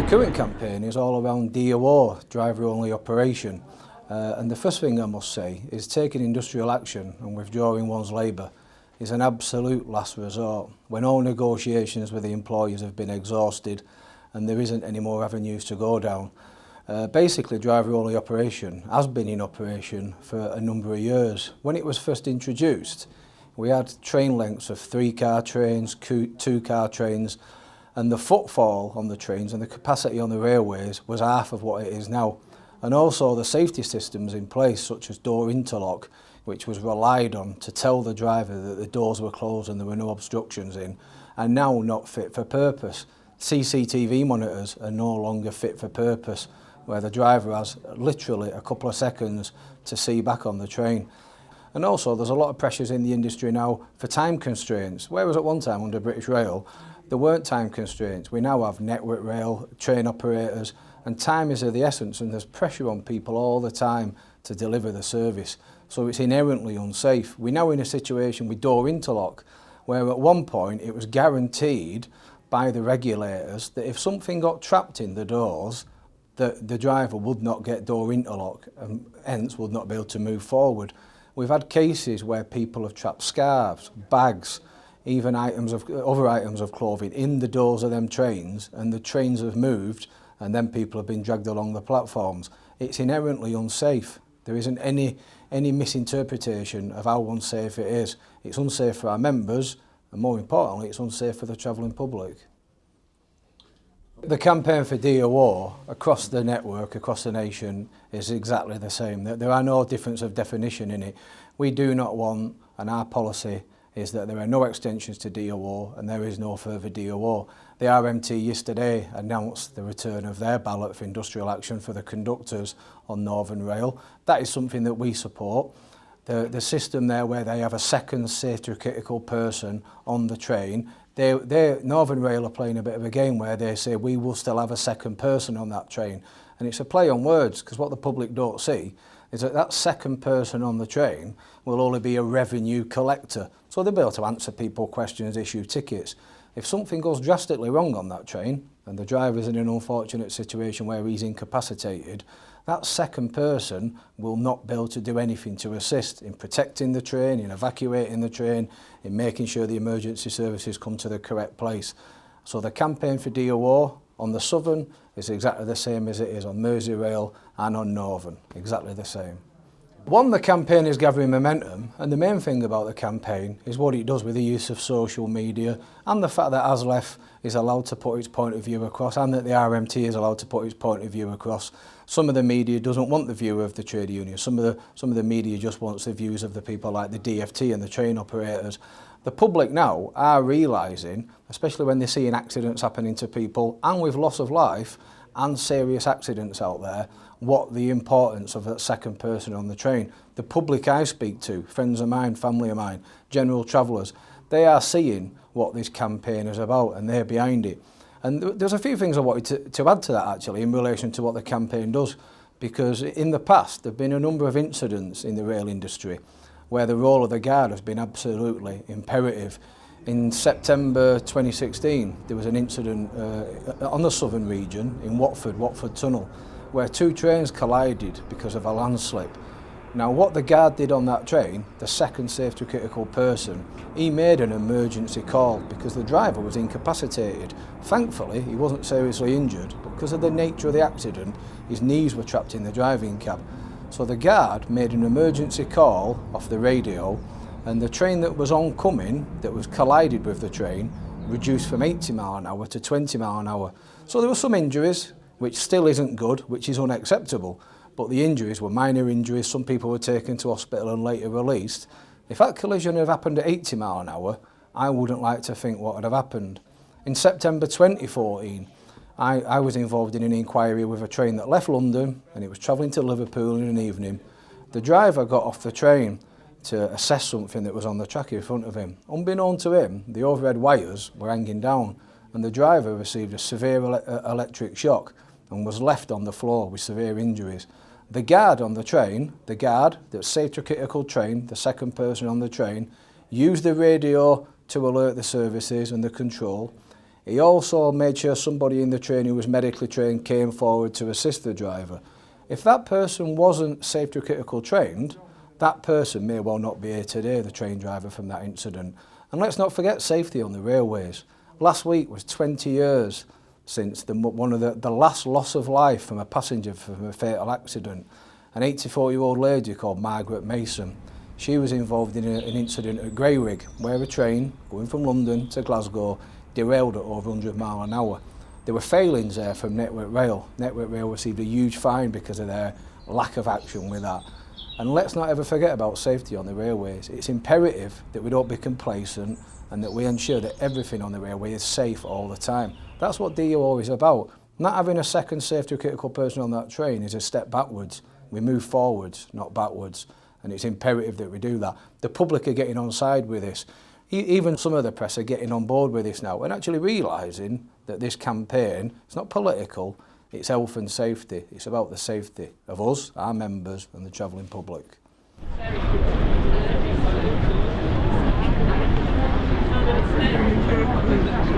current campaign is all around DOO, driver-only operation. And the first thing I must say is taking industrial action and withdrawing one's labour is an absolute last resort when all negotiations with the employers have been exhausted and there isn't any more avenues to go down. Basically, driver-only operation has been in operation for a number of years. When it was first introduced, we had train lengths of 3-car trains, 2-car trains, and the footfall on the trains and the capacity on the railways was half of what it is now. And also the safety systems in place, such as door interlock, which was relied on to tell the driver that the doors were closed and there were no obstructions in, are now not fit for purpose. CCTV monitors are no longer fit for purpose, where the driver has literally a couple of seconds to see back on the train. And also there's a lot of pressures in the industry now for time constraints, whereas at one time under British Rail there weren't time constraints. We now have network rail, train operators, and time is of the essence, and there's pressure on people all the time to deliver the service. So it's inherently unsafe. We're now in a situation with door interlock, where at one point it was guaranteed by the regulators that if something got trapped in the doors, the driver would not get door interlock and hence would not be able to move forward. We've had cases where people have trapped scarves, bags, even other items of clothing in the doors of them trains, and the trains have moved and then people have been dragged along the platforms. It's inherently unsafe. There isn't any misinterpretation of how unsafe it is. It's unsafe for our members, and more importantly, it's unsafe for the travelling public. The campaign for DOO across the network, across the nation, is exactly the same. There are no difference of definition in it. We do not want, and our policy is that there are no extensions to DOO and there is no further DOO. The RMT yesterday announced the return of their ballot for industrial action for the conductors on Northern Rail. That is something that we support. The system there where they have a second safety critical person on the train, Northern Rail are playing a bit of a game where they say we will still have a second person on that train. And it's a play on words, because what the public don't see is that that second person on the train will only be a revenue collector. So they'll be able to answer people questions, issue tickets. If something goes drastically wrong on that train and the driver's in an unfortunate situation where he's incapacitated, that second person will not be able to do anything to assist in protecting the train, in evacuating the train, in making sure the emergency services come to the correct place. So the campaign for DOO on the Southern is exactly the same as it is on Merseyrail and on Northern, exactly the same. One, the campaign is gathering momentum, and the main thing about the campaign is what it does with the use of social media and the fact that ASLEF is allowed to put its point of view across and that the RMT is allowed to put its point of view across. Some of the media doesn't want the view of the trade union. Some of the media just wants the views of the people like the DFT and the train operators. The public now are realising, especially when they're seeing accidents happening to people and with loss of life and serious accidents out there, what the importance of that second person on the train. The public I speak to, friends of mine, family of mine, general travellers, they are seeing what this campaign is about and they're behind it. And there's a few things I wanted to add to that actually in relation to what the campaign does, because in the past there have been a number of incidents in the rail industry where the role of the guard has been absolutely imperative. In September 2016 there was an incident on the southern region in Watford Tunnel, where two trains collided because of a landslip. Now what the guard did on that train, the second safety critical person, he made an emergency call because the driver was incapacitated. Thankfully he wasn't seriously injured, but because of the nature of the accident his knees were trapped in the driving cab. So the guard made an emergency call off the radio, and the train that was oncoming, that was collided with the train, reduced from 80 mile an hour to 20 mile an hour. So there were some injuries, which still isn't good, which is unacceptable, but the injuries were minor injuries. Some people were taken to hospital and later released. If that collision had happened at 80 mile an hour, I wouldn't like to think what would have happened. In September 2014, I was involved in an inquiry with a train that left London and it was travelling to Liverpool in an evening. The driver got off the train to assess something that was on the track in front of him. Unbeknown to him, the overhead wires were hanging down and the driver received a severe electric shock and was left on the floor with severe injuries. The guard on the train, the guard that safety critical train, the second person on the train, used the radio to alert the services and the control. He also made sure somebody in the train who was medically trained came forward to assist the driver. If that person wasn't safety critical trained, that person may well not be here today, the train driver from that incident. And let's not forget safety on the railways. Last week was 20 years since one of the last loss of life from a passenger from a fatal accident. An 84-year-old lady called Margaret Mason. She was involved in an incident at Greyrig, where a train going from London to Glasgow derailed at over 100 miles an hour. There were failings there from Network Rail. Network Rail received a huge fine because of their lack of action with that. And let's not ever forget about safety on the railways. It's imperative that we don't be complacent and that we ensure that everything on the railway is safe all the time. That's what DOO is about. Not having a second safety critical person on that train is a step backwards. We move forwards, not backwards. And it's imperative that we do that. The public are getting on side with this. Even some of the press are getting on board with this now and actually realising that this campaign, it's not political, it's health and safety. It's about the safety of us, our members and the travelling public. Very good.